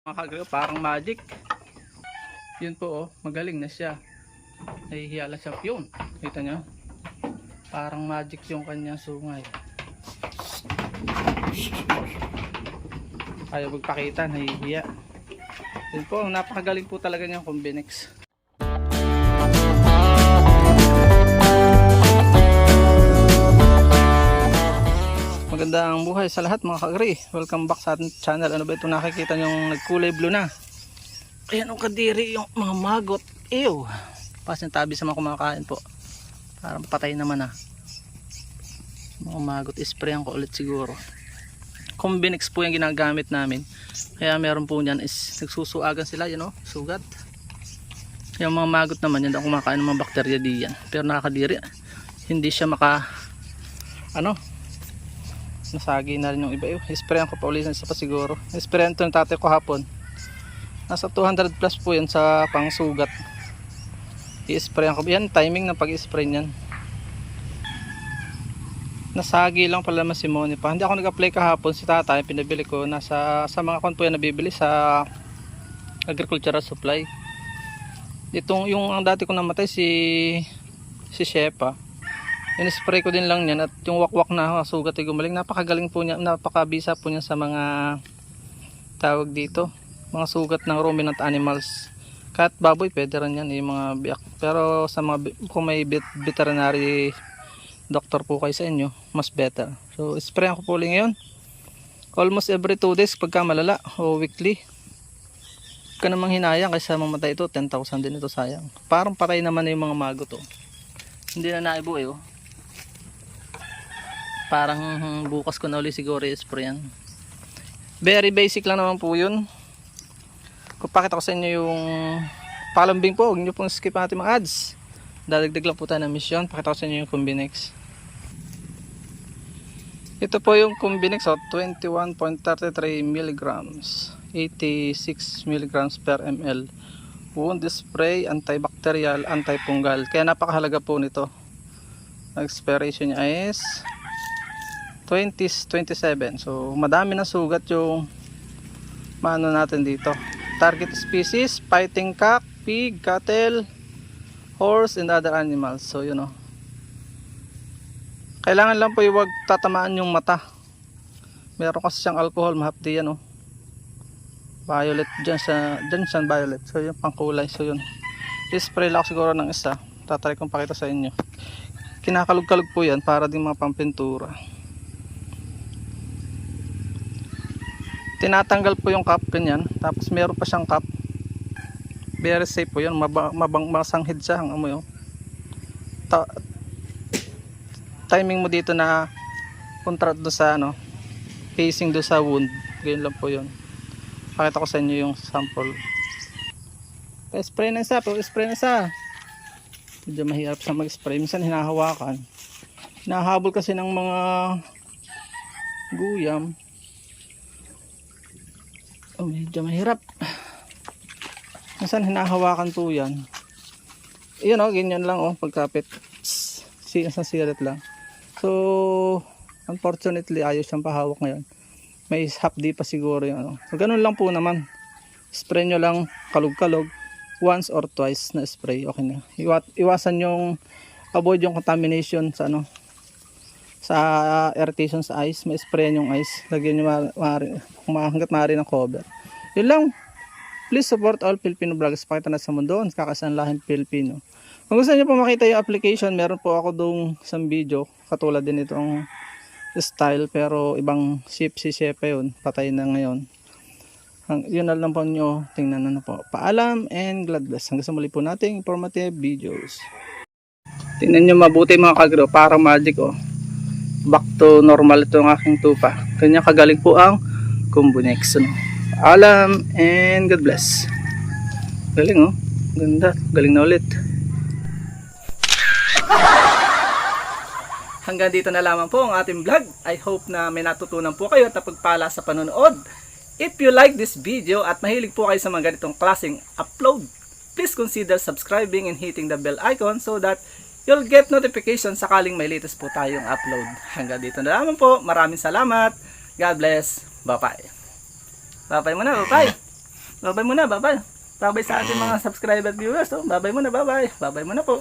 Mga kagro, parang magic. Yun po, oh, magaling na siya. Nahihiyala siya yun. Kita nyo? Parang magic yung kanyang sungay. Ayaw magpakita, nahihiya. Yun po, napakagaling po talaga niyang Combinex. Magandang buhay sa lahat mga kagri. Welcome back sa ating channel. Ano ba ito nakikita nyong nagkulay blue na? Ayan ang kadiri yung mga magot. Ew. Pasintabi sa mga kumakain po. Parang patay naman ah. Mga magot. Isprayan ko ulit siguro. Combinex po yung ginagamit namin. Kaya meron po niyan is nagsusuagan sila. You know, sugat. Yung mga magot naman yan. Daw kumakain ng mga bakterya diyan. Pero nakakadiri. Hindi siya nasagi na rin yung iba. Isprayan ko pa ulit isa pa siguro. Isprayan ito ng tatay ko hapon. Nasa 200 plus po yan sa pangsugat. I-sprayan ko. Yan, timing ng pag-spray niyan. Nasagi lang pala mas Simone pa. Hindi ako nag-apply kahapon. Si tatay, pinabili ko. Sa mga kon po yan nabibili sa agricultural supply. Yung ang dati ko namatay si Shepa. In-spray ko din lang yan at yung wakwak na sugat ay gumaling. Napakagaling po niya, napakabisa po niya sa mga tawag dito, mga sugat ng ruminant animals. Kahit baboy pwede rin yan, yung mga biyak. Pero sa mga, kung may veterinary doctor po kayo sa inyo, mas better. So sprayan ko po ulit ngayon. Almost every 2 days pagka malala o weekly. Ka namang hinayang kaysa mamatay ito, 10,000 din ito, sayang. Parang patay naman na yung mga mago to. Hindi na naibo eh. Parang bukas ko na ulit siguro i-spray yan. Very basic lang naman po yun. Kung pakita ko sa inyo yung palambing po, huwag nyo pong skip natin mga ads. Dadagdag lang po tayo ng mission. Pakita ko sa inyo yung Combinex. Ito po yung Combinex, 21.33 mg, 86 mg per ml. Wound spray, antibacterial, antifungal. Kaya napakahalaga po nito. Expiration niya is 2027. So madami na sugat yung maano natin dito. Target species, fighting cock, pig, cattle, horse and other animals. So yun o. Kailangan lang po huwag tatamaan yung mata. Meron kasi siyang alcohol, mahapdi yan o. Violet dyan siya violet. So yung pangkulay. So yun. I-spray lang siguro ng isa. Tatry kong pakita sa inyo. Kinakalog-kalog po yan para din mga pampintura. Tinatanggal po yung cap ganyan. Tapos meron pa siyang cap. Very safe po yan. Masanghid siya ang amoy. Timing mo dito na punta doon sa facing doon sa wound. Ganyan lang po yun. Pakita ko sa inyo yung sample. Pa-spray na isa. Pa-spray na isa. Medyo mahirap sa mag-spray. Minsan hinahawakan. Hinahabol kasi ng mga guyam. Medyo mahirap. Minsan hinahawakan po yan. Yun ganyan lang pagkapit. Sa sigaret lang. So, unfortunately, ayos siyang pahawak ngayon. May hapdi pa siguro yung So, ganun lang po naman. Spray nyo lang kalog-kalog. Once or twice na spray. Okay na. Iwasan yung avoid yung contamination sa sa irritation sa ice. May sprayan yung ice. Lagyan nyo hanggat maaari ng cover. Yun lang. Please support all Filipino vloggers. Pakita na sa mundo. Kakasan lahing Filipino. Kung gusto nyo po makita yung application, meron po ako doon isang video. Katulad din itong style. Pero ibang si Shepa yun. Patay na ngayon. Yun na lang po nyo. Tingnan na po. Paalam and God bless. Hanggang sa muli po nating informative videos. Tingnan nyo mabuti mga kagro. Parang magic Back to normal ito ang aking tupa. Kanya kagaling po ang Combinex. Alam and God bless. Galing Ganda. Galing na ulit. Hanggang dito na lamang po ang ating vlog. I hope na may natutunan po kayo at napagpala sa panonood. If you like this video at mahilig po kayo sa mga ganitong klaseng upload, please consider subscribing and hitting the bell icon so that you'll get notification sakaling may latest po tayong upload. Hanggang dito na lamang po. Maraming salamat. God bless. Bye-bye. Bye-bye muna. Bye-bye. Babay muna, babay. Babay sa ating mga subscriber viewers. Oh. Babay muna, babay. Babay muna po.